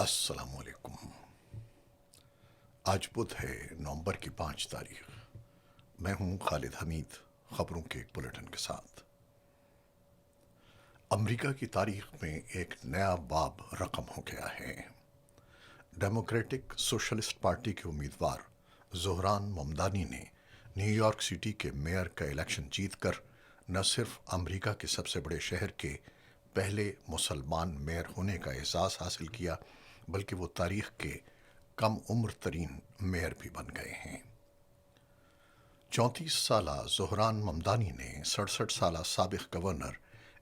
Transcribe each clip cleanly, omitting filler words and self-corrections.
السلام علیکم۔ آج بدھ ہے، نومبر کی 5 تاریخ۔ میں ہوں خالد حمید، خبروں کے ایک بلیٹن کے ساتھ۔ امریکہ کی تاریخ میں ایک نیا باب رقم ہو گیا ہے۔ ڈیموکریٹک سوشلسٹ پارٹی کے امیدوار زہران ممدانی نے نیو یارک سٹی کے میئر کا الیکشن جیت کر نہ صرف امریکہ کے سب سے بڑے شہر کے پہلے مسلمان میئر ہونے کا اعزاز حاصل کیا، بلکہ وہ تاریخ کے کم عمر ترین میئر بھی بن گئے ہیں۔ 34 سالہ زہران ممدانی نے 67 سالہ سابق گورنر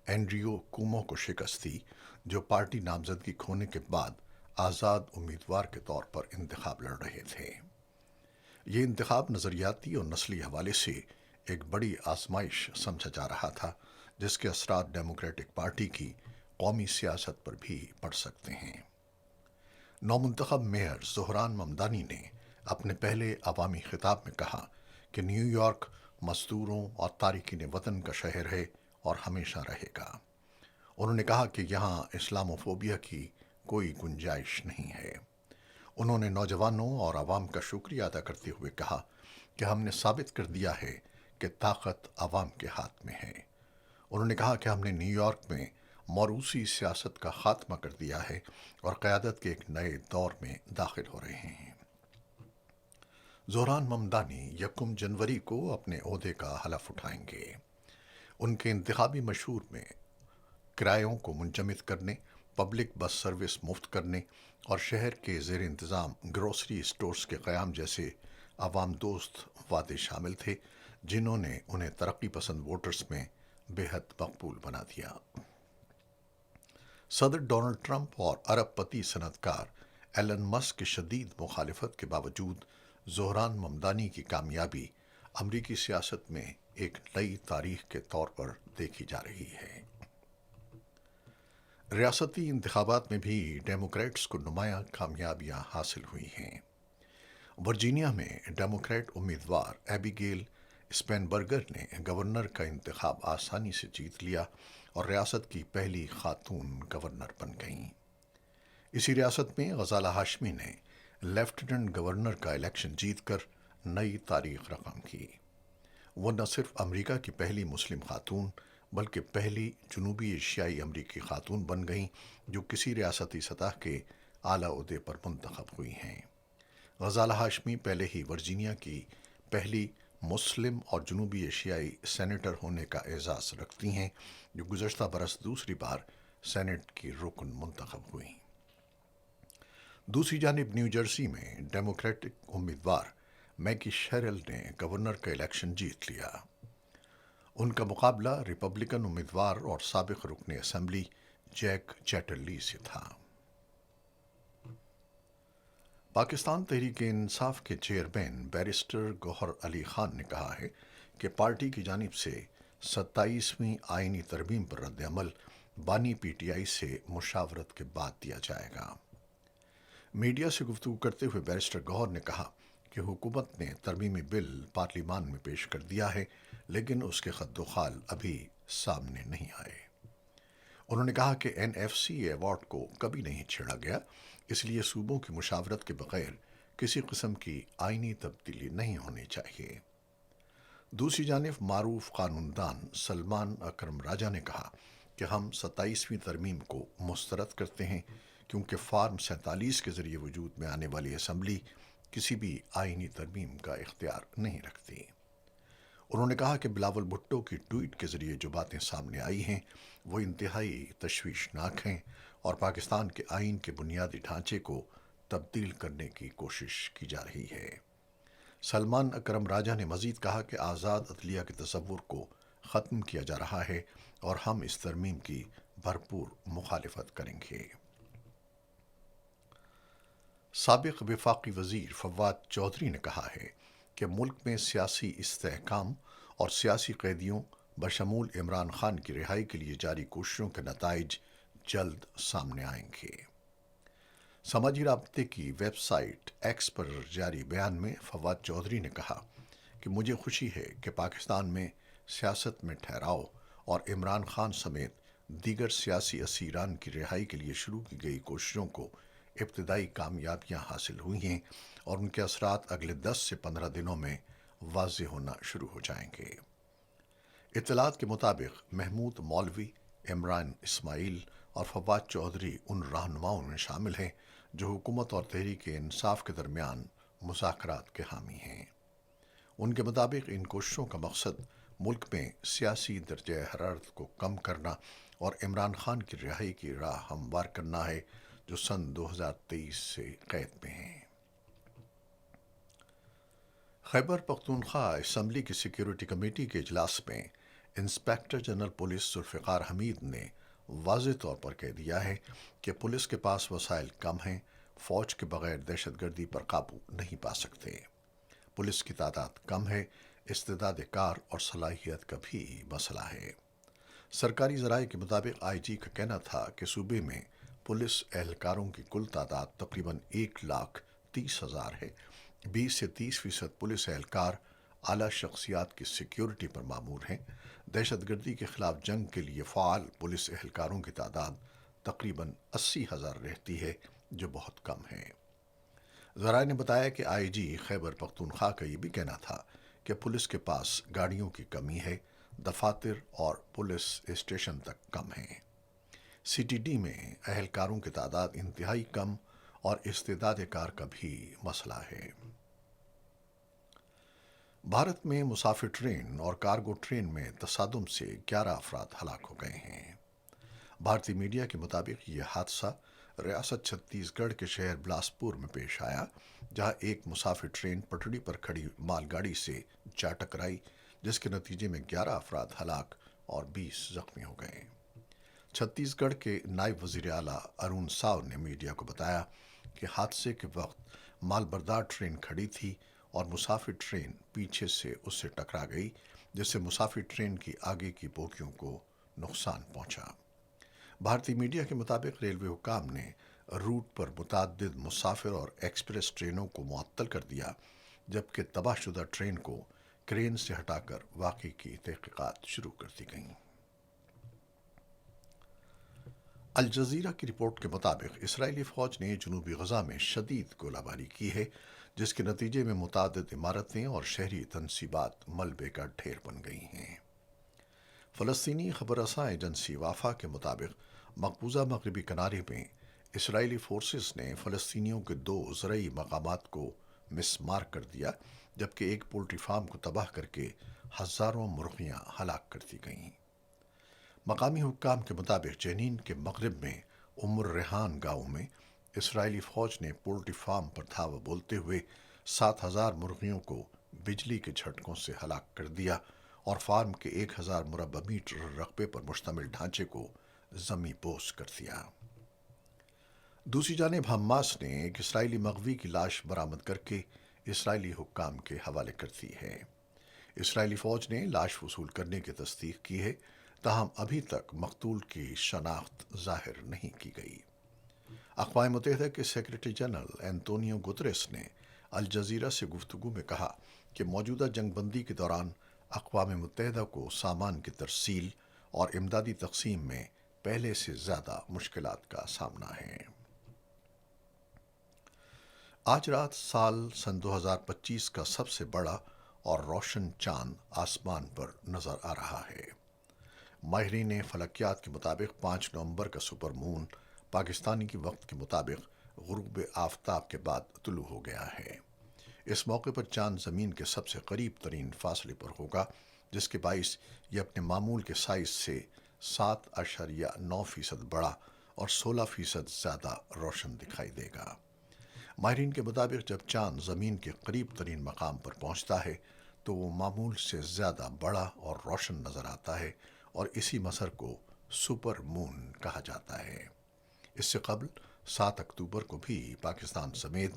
اینڈریو کومو کو شکست دی، جو پارٹی نامزدگی کھونے کے بعد آزاد امیدوار کے طور پر انتخاب لڑ رہے تھے۔ یہ انتخاب نظریاتی اور نسلی حوالے سے ایک بڑی آزمائش سمجھا جا رہا تھا، جس کے اثرات ڈیموکریٹک پارٹی کی قومی سیاست پر بھی پڑ سکتے ہیں۔ نومنتخب میئر زہران ممدانی نے اپنے پہلے عوامی خطاب میں کہا کہ نیو یارک مزدوروں اور تارکین وطن کا شہر ہے اور ہمیشہ رہے گا۔ انہوں نے کہا کہ یہاں اسلاموفوبیا کی کوئی گنجائش نہیں ہے۔ انہوں نے نوجوانوں اور عوام کا شکریہ ادا کرتے ہوئے کہا کہ ہم نے ثابت کر دیا ہے کہ طاقت عوام کے ہاتھ میں ہے۔ انہوں نے کہا کہ ہم نے نیو یارک میں موروثی سیاست کا خاتمہ کر دیا ہے اور قیادت کے ایک نئے دور میں داخل ہو رہے ہیں۔ زہران ممدانی 1 جنوری کو اپنے عہدے کا حلف اٹھائیں گے۔ ان کے انتخابی مشہور میں کرایوں کو منجمد کرنے، پبلک بس سروس مفت کرنے اور شہر کے زیر انتظام گروسری اسٹورز کے قیام جیسے عوام دوست وعدے شامل تھے، جنہوں نے انہیں ترقی پسند ووٹرز میں بے حد مقبول بنا دیا۔ صدر ڈونلڈ ٹرمپ اور ارب پتی صنعت کار ایلن مسک کی شدید مخالفت کے باوجود زہران ممدانی کی کامیابی امریکی سیاست میں ایک نئی تاریخ کے طور پر دیکھی جا رہی ہے۔ ریاستی انتخابات میں بھی ڈیموکریٹس کو نمایاں کامیابیاں حاصل ہوئی ہیں۔ ورجینیا میں ڈیموکریٹ امیدوار ایبیگیل اسپینبرگر نے گورنر کا انتخاب آسانی سے جیت لیا اور ریاست کی پہلی خاتون گورنر بن گئیں۔ اسی ریاست میں غزالہ ہاشمی نے لیفٹیننٹ گورنر کا الیکشن جیت کر نئی تاریخ رقم کی۔ وہ نہ صرف امریکہ کی پہلی مسلم خاتون بلکہ پہلی جنوبی ایشیائی امریکی خاتون بن گئیں جو کسی ریاستی سطح کے اعلیٰ عہدے پر منتخب ہوئی ہیں۔ غزالہ ہاشمی پہلے ہی ورجینیا کی پہلی مسلم اور جنوبی ایشیائی سینیٹر ہونے کا اعزاز رکھتی ہیں، جو گزشتہ برس دوسری بار سینٹ کی رکن منتخب ہوئیں۔ دوسری جانب نیو جرسی میں ڈیموکریٹک امیدوار میگی شیرل نے گورنر کا الیکشن جیت لیا۔ ان کا مقابلہ ریپبلکن امیدوار اور سابق رکن اسمبلی جیک چیٹرلی سے تھا۔ پاکستان تحریک انصاف کے چیئرمین بیرسٹر گوہر علی خان نے کہا ہے کہ پارٹی کی جانب سے 27ویں آئینی ترمیم پر رد عمل بانی پی ٹی آئی سے مشاورت کے بعد دیا جائے گا۔ میڈیا سے گفتگو کرتے ہوئے بیرسٹر گوہر نے کہا کہ حکومت نے ترمیمی بل پارلیمان میں پیش کر دیا ہے، لیکن اس کے خط و خال ابھی سامنے نہیں آئے۔ انہوں نے کہا کہ این ایف سی ایوارڈ کو کبھی نہیں چھیڑا گیا، اس لیے صوبوں کی مشاورت کے بغیر کسی قسم کی آئینی تبدیلی نہیں ہونی چاہیے۔ دوسری جانب معروف قانون دان سلمان اکرم راجہ نے کہا کہ ہم 27ویں ترمیم کو مسترد کرتے ہیں کیونکہ فارم 47 کے ذریعے وجود میں آنے والی اسمبلی کسی بھی آئینی ترمیم کا اختیار نہیں رکھتی۔ انہوں نے کہا کہ بلاول بھٹو کی ٹویٹ کے ذریعے جو باتیں سامنے آئی ہیں وہ انتہائی تشویشناک ہیں اور پاکستان کے آئین کے بنیادی ڈھانچے کو تبدیل کرنے کی کوشش کی جا رہی ہے۔ سلمان اکرم راجہ نے مزید کہا کہ آزاد عدلیہ کے تصور کو ختم کیا جا رہا ہے اور ہم اس ترمیم کی بھرپور مخالفت کریں گے۔ سابق وفاقی وزیر فواد چودھری نے کہا ہے کہ ملک میں سیاسی استحکام اور سیاسی قیدیوں بشمول عمران خان کی رہائی کے لیے جاری کوششوں کے نتائج جلد سامنے آئیں گے۔ سماجی رابطے کی ویب سائٹ ایکس پر جاری بیان میں فواد چودھری نے کہا کہ مجھے خوشی ہے کہ پاکستان میں سیاست میں ٹھہراؤ اور عمران خان سمیت دیگر سیاسی اسیران کی رہائی کے لیے شروع کی گئی کوششوں کو ابتدائی کامیابیاں حاصل ہوئی ہیں اور ان کے اثرات اگلے 10 سے 15 دنوں میں واضح ہونا شروع ہو جائیں گے۔ اطلاعات کے مطابق محمود مولوی، عمران اسماعیل اور فواد چودھری ان رہنماؤں میں شامل ہیں جو حکومت اور تحریک انصاف کے درمیان مذاکرات کے حامی ہیں۔ ان کے مطابق ان کوششوں کا مقصد ملک میں سیاسی درجہ حرارت کو کم کرنا اور عمران خان کی رہائی کی راہ ہموار کرنا ہے، جو سن 2023 سے قید میں ہیں۔ خیبر پختونخوا اسمبلی کی سیکیورٹی کمیٹی کے اجلاس میں انسپکٹر جنرل پولیس ذوالفقار حمید نے واضح طور پر کہہ دیا ہے کہ پولیس کے پاس وسائل کم ہیں، فوج کے بغیر دہشت گردی پر قابو نہیں پا سکتے۔ پولیس کی تعداد کم ہے، استعداد کار اور صلاحیت کا بھی مسئلہ ہے۔ سرکاری ذرائع کے مطابق آئی جی کا کہنا تھا کہ صوبے میں پولیس اہلکاروں کی کل تعداد تقریباً 1,30,000 ہے۔ 20 سے 30% پولیس اہلکار اعلیٰ شخصیات کی سیکیورٹی پر مامور ہیں۔ دہشت گردی کے خلاف جنگ کے لیے فعال پولیس اہلکاروں کی تعداد تقریباً 80,000 رہتی ہے، جو بہت کم ہے۔ ذرائع نے بتایا کہ آئی جی خیبر پختونخوا کا یہ بھی کہنا تھا کہ پولیس کے پاس گاڑیوں کی کمی ہے، دفاتر اور پولیس اسٹیشن تک کم ہیں۔ سی ٹی ڈی میں اہلکاروں کی تعداد انتہائی کم اور استعداد کار کا بھی مسئلہ ہے۔ بھارت میں مسافر ٹرین اور کارگو ٹرین میں تصادم سے 11 افراد ہلاک ہو گئے ہیں۔ بھارتی میڈیا کے مطابق یہ حادثہ ریاست چھتیس گڑھ کے شہر بلاسپور میں پیش آیا، جہاں ایک مسافر ٹرین پٹڑی پر کھڑی مال گاڑی سے جا ٹکرائی، جس کے نتیجے میں 11 افراد ہلاک اور 20 زخمی ہو گئے۔ چھتیس گڑھ کے نائب وزیر اعلیٰ ارون ساو نے میڈیا کو بتایا کہ حادثے کے وقت مال بردار ٹرین کھڑی تھی اور مسافر ٹرین پیچھے سے اس سے ٹکرا گئی، جس سے مسافر ٹرین کی آگے کی بوگیوں کو نقصان پہنچا۔ بھارتی میڈیا کے مطابق ریلوے حکام نے روٹ پر متعدد مسافر اور ایکسپریس ٹرینوں کو معطل کر دیا، جبکہ تباہ شدہ ٹرین کو کرین سے ہٹا کر واقعے کی تحقیقات شروع کر دی گئیں۔ الجزیرہ کی رپورٹ کے مطابق اسرائیلی فوج نے جنوبی غزہ میں شدید گولہ باری کی ہے، جس کے نتیجے میں متعدد عمارتیں اور شہری تنصیبات ملبے کا ڈھیر بن گئی ہیں۔ فلسطینی خبر رساں ایجنسی وافا کے مطابق مقبوضہ مغربی کنارے میں اسرائیلی فورسز نے فلسطینیوں کے 2 زرعی مقامات کو مسمار کر دیا، جبکہ ایک پولٹری فارم کو تباہ کر کے ہزاروں مرغیاں ہلاک کر دی گئیں۔ مقامی حکام کے مطابق جنین کے مغرب میں ام الریحان گاؤں میں اسرائیلی فوج نے پولٹری فارم پر دھاوا بولتے ہوئے 7,000 مرغیوں کو بجلی کے جھٹکوں سے ہلاک کر دیا اور فارم کے 1,000 مربع میٹر رقبے پر مشتمل ڈھانچے کو زمیں بوس کر دیا۔ دوسری جانب حماس نے ایک اسرائیلی مغوی کی لاش برآمد کر کے اسرائیلی حکام کے حوالے کر دی ہے۔ اسرائیلی فوج نے لاش وصول کرنے کی تصدیق کی ہے، تاہم ابھی تک مقتول کی شناخت ظاہر نہیں کی گئی۔ اقوام متحدہ کے سیکرٹری جنرل اینٹونیو گتریس نے الجزیرہ سے گفتگو میں کہا کہ موجودہ جنگ بندی کے دوران اقوام متحدہ کو سامان کی ترسیل اور امدادی تقسیم میں پہلے سے زیادہ مشکلات کا سامنا ہے۔ آج رات سن 2025 کا سب سے بڑا اور روشن چاند آسمان پر نظر آ رہا ہے۔ ماہرین فلکیات کے مطابق 5 نومبر کا سپر مون پاکستانی کی وقت کے مطابق غروب آفتاب کے بعد طلوع ہو گیا ہے۔ اس موقع پر چاند زمین کے سب سے قریب ترین فاصلے پر ہوگا، جس کے باعث یہ اپنے معمول کے سائز سے 7.9% بڑا اور 16% زیادہ روشن دکھائی دے گا۔ ماہرین کے مطابق جب چاند زمین کے قریب ترین مقام پر پہنچتا ہے تو وہ معمول سے زیادہ بڑا اور روشن نظر آتا ہے اور اسی منظر کو سپر مون کہا جاتا ہے۔ اس سے قبل 7 اکتوبر کو بھی پاکستان سمیت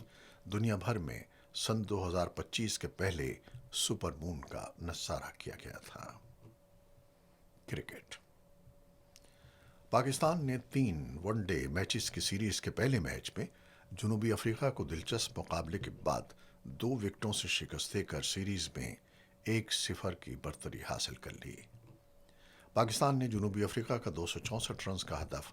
دنیا بھر میں سن 2025 کے پہلے سپر مون کا نظارہ کیا گیا تھا۔ کرکٹ۔ پاکستان نے 3 ون ڈے میچز کی سیریز کے پہلے میچ میں جنوبی افریقہ کو دلچسپ مقابلے کے بعد 2 وکٹوں سے شکست دے کر سیریز میں 1-0 کی برتری حاصل کر لی۔ پاکستان نے جنوبی افریقہ کا 264 رنز کا ہدف